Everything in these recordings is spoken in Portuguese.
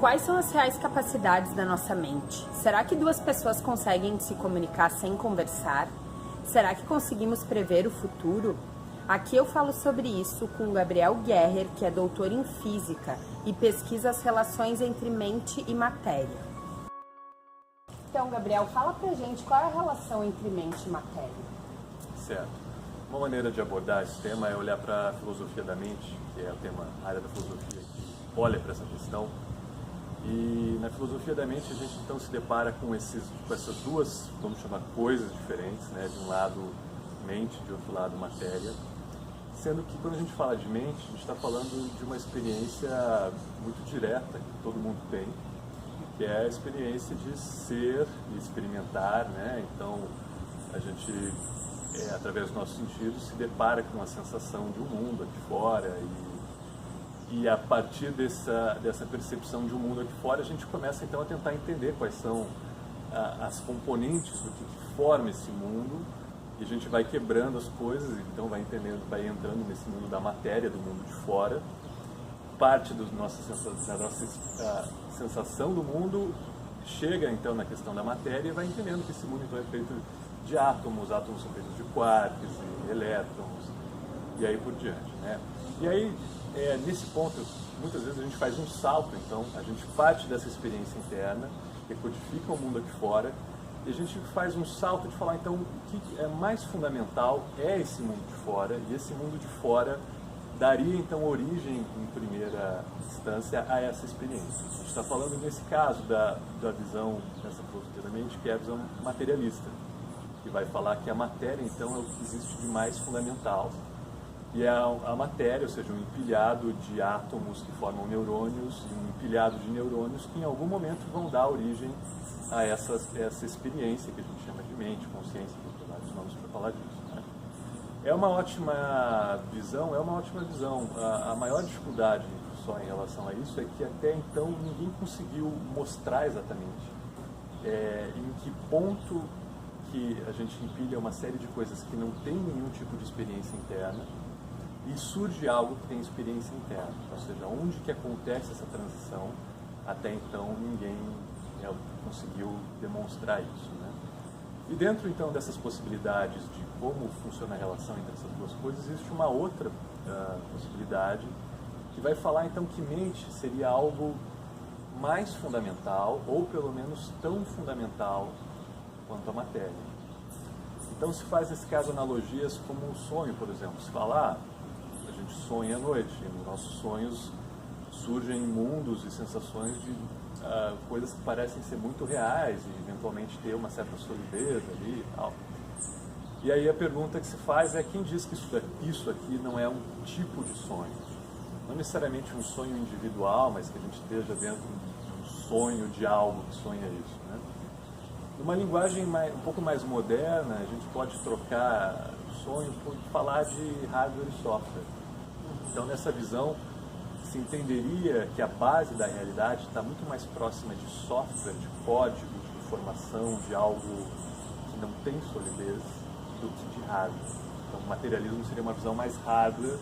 Quais são as reais capacidades da nossa mente? Será que duas pessoas conseguem se comunicar sem conversar? Será que conseguimos prever o futuro? Aqui eu falo sobre isso com o Gabriel Guerrer, que é doutor em física e pesquisa as relações entre mente e matéria. Então, Gabriel, fala pra gente qual é a relação entre mente e matéria. Certo. Uma maneira de abordar esse tema é olhar para a filosofia da mente, que é a área da filosofia que olha para essa questão. E na filosofia da mente a gente então se depara com essas duas, vamos chamar, coisas diferentes, né? De um lado mente, de outro lado matéria. Sendo que quando a gente fala de mente, a gente está falando de uma experiência muito direta que todo mundo tem, que é a experiência de ser e experimentar, né? Então a gente, através dos nossos sentidos, se depara com uma sensação de um mundo aqui fora e a partir dessa percepção de um mundo aqui fora, a gente começa então a tentar entender quais são as componentes do que forma esse mundo. E a gente vai quebrando as coisas, então vai entrando nesse mundo da matéria, do mundo de fora. Parte da nossa sensação do mundo chega então na questão da matéria e vai entendendo que esse mundo então é feito de átomos são feitos de quarks e elétrons, e aí por diante, né? E aí, nesse ponto, muitas vezes a gente faz um salto, então a gente parte dessa experiência interna, decodifica o mundo aqui fora, e a gente faz um salto de falar, então, o que é mais fundamental é esse mundo de fora, e esse mundo de fora daria, então, origem, em primeira instância, a essa experiência. A gente está falando, nesse caso, da visão, dessa filosofia da mente, que é a visão materialista, que vai falar que a matéria, então, é o que existe de mais fundamental. E a matéria, ou seja, um empilhado de átomos que formam neurônios, e um empilhado de neurônios que, em algum momento, vão dar origem a essa experiência que a gente chama de mente, consciência, tem vários nomes para falar disso, né? É uma ótima visão. A maior dificuldade só em relação a isso é que até então ninguém conseguiu mostrar exatamente em que ponto que a gente empilha uma série de coisas que não tem nenhum tipo de experiência interna e surge algo que tem experiência interna, ou seja, onde que acontece essa transição. Até então ninguém conseguiu demonstrar isso, né? E dentro então dessas possibilidades de como funciona a relação entre essas duas coisas, existe uma outra possibilidade que vai falar então que mente seria algo mais fundamental, ou pelo menos tão fundamental quanto a matéria. Então se faz nesse caso analogias como um sonho, por exemplo. Se fala, a gente sonha à noite, e nos nossos sonhos surgem mundos e sensações de coisas que parecem ser muito reais e eventualmente ter uma certa solidez ali e tal. E aí a pergunta que se faz é: quem diz que isso aqui não é um tipo de sonho? Não necessariamente um sonho individual, mas que a gente esteja dentro de um sonho de algo que sonha isso, né? Numa linguagem um pouco mais moderna, a gente pode trocar sonho por falar de hardware e software. Então, nessa visão, se entenderia que a base da realidade está muito mais próxima de software, de código, de informação, de algo que não tem solidez, do que de hardware. Então, o materialismo seria uma visão mais hardware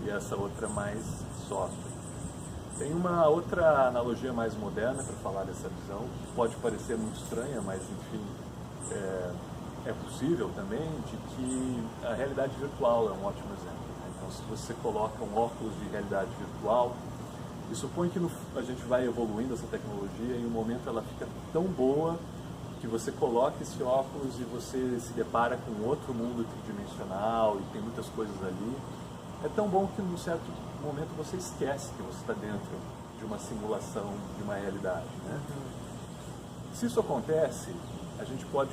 e essa outra mais software. Tem uma outra analogia mais moderna para falar dessa visão, que pode parecer muito estranha, mas enfim, é possível também, de que a realidade virtual é um ótimo exemplo. Então, se você coloca um óculos de realidade virtual, e supõe que a gente vai evoluindo essa tecnologia e em um momento ela fica tão boa que você coloca esse óculos e você se depara com outro mundo tridimensional e tem muitas coisas ali. É tão bom que num certo momento você esquece que você está dentro de uma simulação de uma realidade, né? Se isso acontece, a gente pode,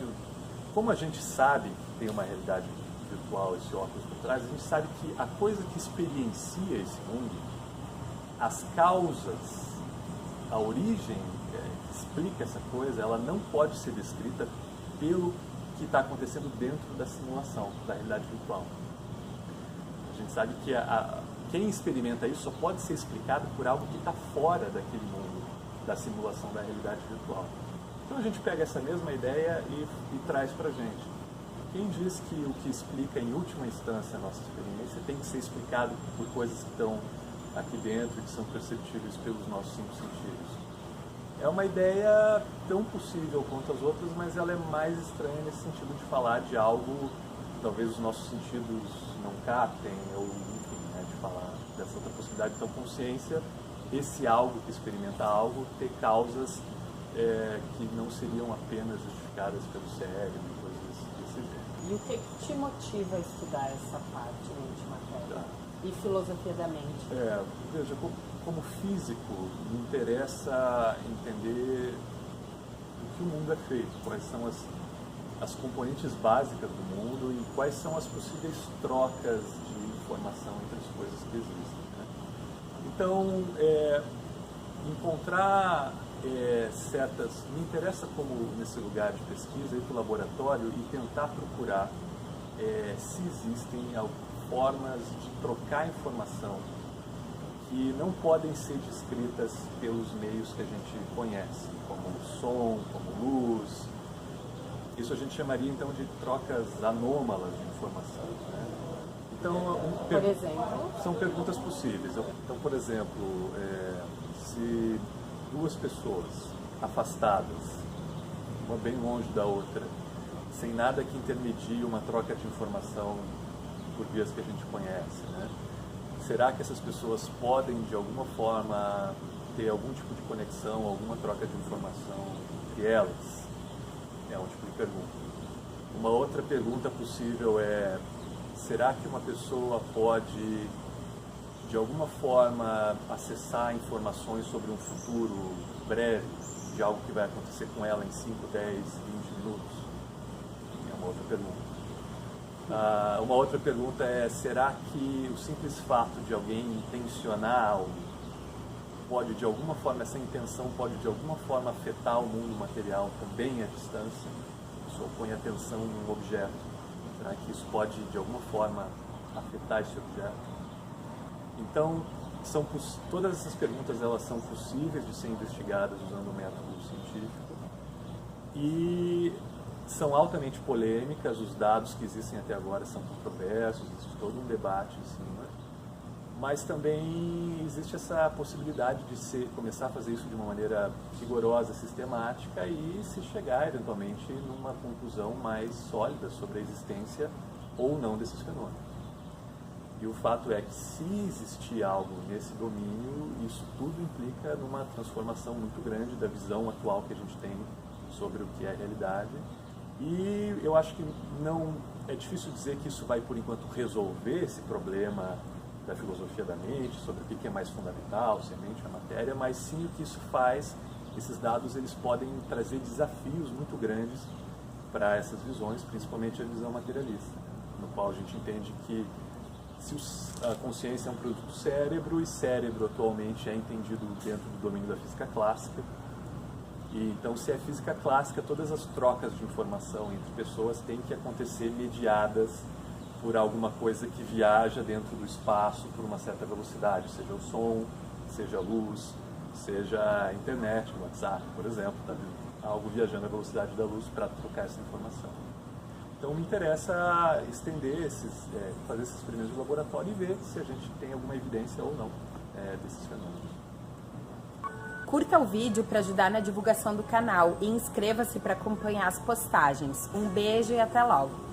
como a gente sabe que tem uma realidade virtual, esse óculos por trás, a gente sabe que a coisa que experiencia esse mundo, as causas, a origem que explica essa coisa, ela não pode ser descrita pelo que está acontecendo dentro da simulação, da realidade virtual. A gente sabe que quem experimenta isso só pode ser explicado por algo que está fora daquele mundo, da simulação da realidade virtual. Então a gente pega essa mesma ideia e traz para a gente. Quem diz que o que explica em última instância a nossa experiência tem que ser explicado por coisas que estão aqui dentro e que são perceptíveis pelos nossos 5 sentidos. É uma ideia tão possível quanto as outras, mas ela é mais estranha nesse sentido de falar de algo que talvez os nossos sentidos não captem, ou enfim, né, de falar dessa outra possibilidade. Então, consciência, esse algo que experimenta algo, ter causas que não seriam apenas justificadas pelo cérebro e coisas desse jeito. E o que te motiva a estudar essa parte mente e matéria? Tá. E filosofia da mente? Veja, como físico, me interessa entender do que o mundo é feito, quais são as componentes básicas do mundo e quais são as possíveis trocas de informação entre as coisas que existem, né? Então, encontrar me interessa como nesse lugar de pesquisa, ir para o laboratório e tentar procurar se existem formas de trocar informação que não podem ser descritas pelos meios que a gente conhece, como som, como luz. Isso a gente chamaria então de trocas anômalas de informação, né? Então, por exemplo? São perguntas possíveis. Então, por exemplo, se 2 pessoas afastadas, uma bem longe da outra, sem nada que intermedie uma troca de informação por vias que a gente conhece, né? Será que essas pessoas podem, de alguma forma, ter algum tipo de conexão, alguma troca de informação entre elas? É um tipo de pergunta. Uma outra pergunta possível é: será que uma pessoa pode, de alguma forma, acessar informações sobre um futuro breve, de algo que vai acontecer com ela em 5, 10, 20 minutos? É uma outra pergunta. Uma outra pergunta é: será que o simples fato de alguém intencionar algo pode, de alguma forma, essa intenção pode, de alguma forma, afetar o mundo material também à distância? A pessoa põe atenção em um objeto. Será que isso pode, de alguma forma, afetar esse objeto? Então, todas essas perguntas elas são possíveis de ser investigadas usando o método científico e são altamente polêmicas. Os dados que existem até agora são controversos, existe todo um debate em cima, mas também existe essa possibilidade de começar a fazer isso de uma maneira rigorosa, sistemática e se chegar eventualmente numa conclusão mais sólida sobre a existência ou não desses fenômenos. E o fato é que, se existir algo nesse domínio, isso tudo implica numa transformação muito grande da visão atual que a gente tem sobre o que é a realidade. E eu acho que não é difícil dizer que isso vai, por enquanto, resolver esse problema da filosofia da mente, sobre o que é mais fundamental, se a mente ou a matéria, mas sim o que isso faz. Esses dados eles podem trazer desafios muito grandes para essas visões, principalmente a visão materialista, no qual a gente entende que se a consciência é um produto do cérebro, e cérebro atualmente é entendido dentro do domínio da física clássica, e então, se é física clássica, todas as trocas de informação entre pessoas têm que acontecer mediadas por alguma coisa que viaja dentro do espaço por uma certa velocidade, seja o som, seja a luz, seja a internet, o WhatsApp, por exemplo, tá? Algo viajando à velocidade da luz para trocar essa informação. Então, me interessa estender fazer esses experimentos de laboratório e ver se a gente tem alguma evidência ou não desses fenômenos. Curta o vídeo para ajudar na divulgação do canal e inscreva-se para acompanhar as postagens. Um beijo e até logo!